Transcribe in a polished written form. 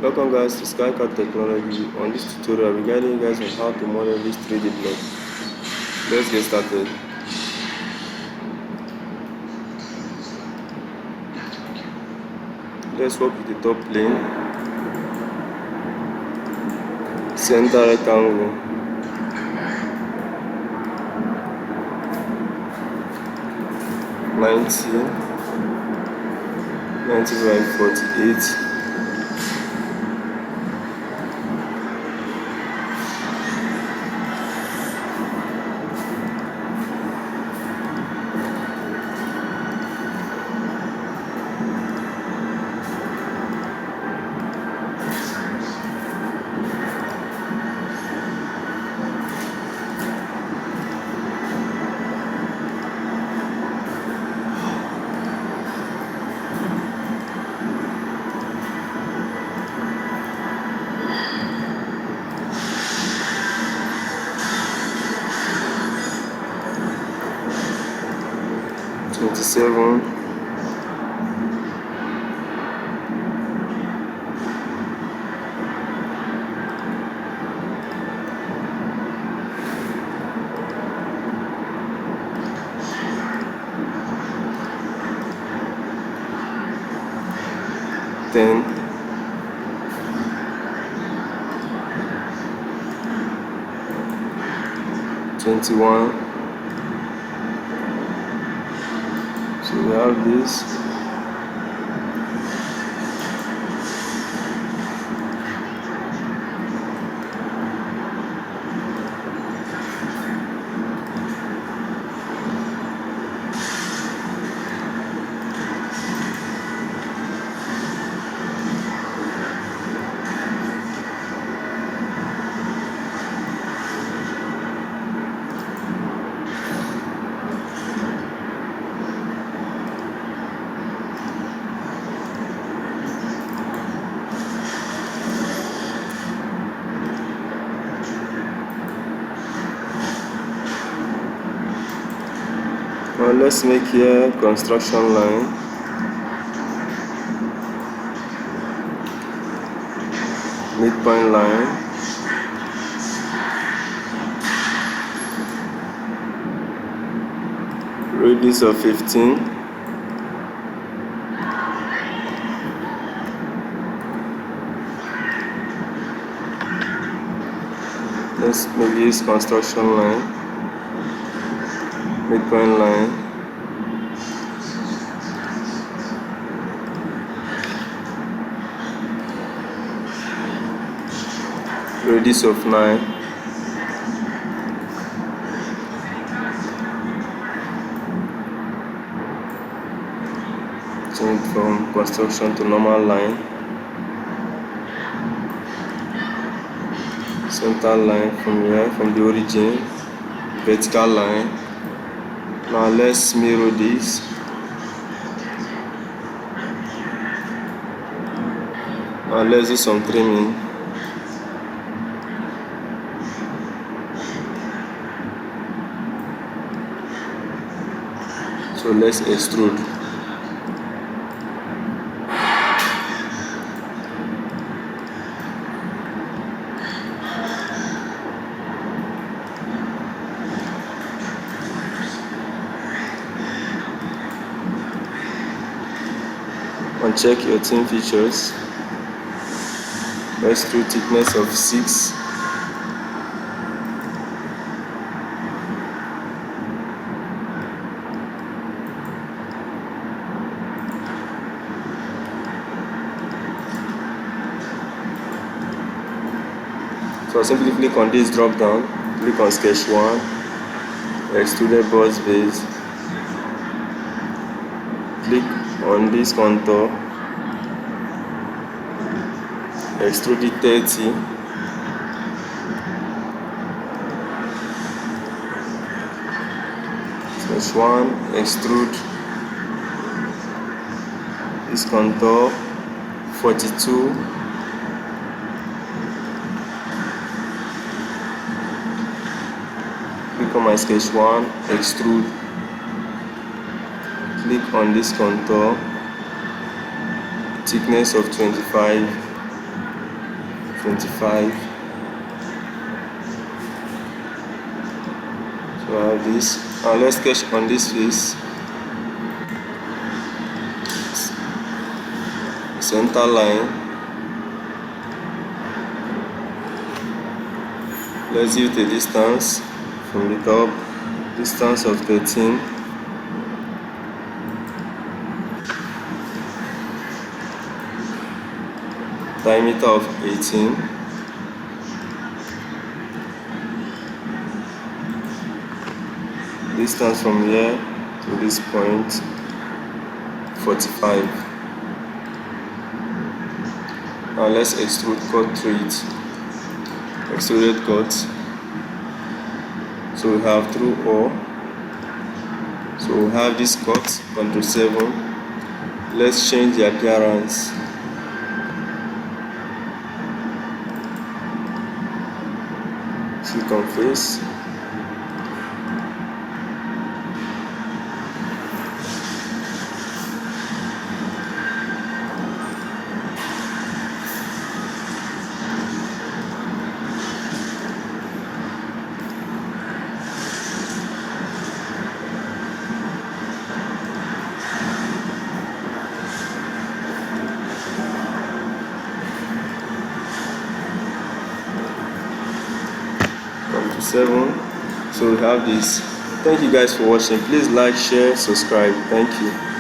Welcome guys to SKY-CAD Technology. On this tutorial, I'll be guiding you guys on how to model this 3D block. Let's get started. Let's work with the top plane, center rectangle, ninety by 48. Seven, ten, 21. So we have this. Now let's make here construction line. Midpoint line. Radius of 15. Let's make this construction line. Midpoint line. Radius of 9. Change from construction to normal line. Center line from here, from the origin. Vertical line. Now let's mirror this. Now let's do some trimming. So let's extrude. Uncheck your trim features. Extrude thickness of 6. So simply click on this drop down, click on sketch 1, extruded boss base, click on this contour, extrude it 30, sketch 1, extrude this contour 42, click on my sketch 1, extrude, click on this contour, thickness of 25, 25. So I have this. Now let's sketch on this face. Center line. Let's use the distance from the top, distance of 13. Diameter of 18. Distance from here to this point, 45. Now let's extrude cut through it. Extruded cut. So we have through all. So we have this cut, Ctrl 7. Let's change the appearance. Click on face. Ctrl 7. So we have this. Thank you guys for watching. Please like, share, subscribe. Thank you.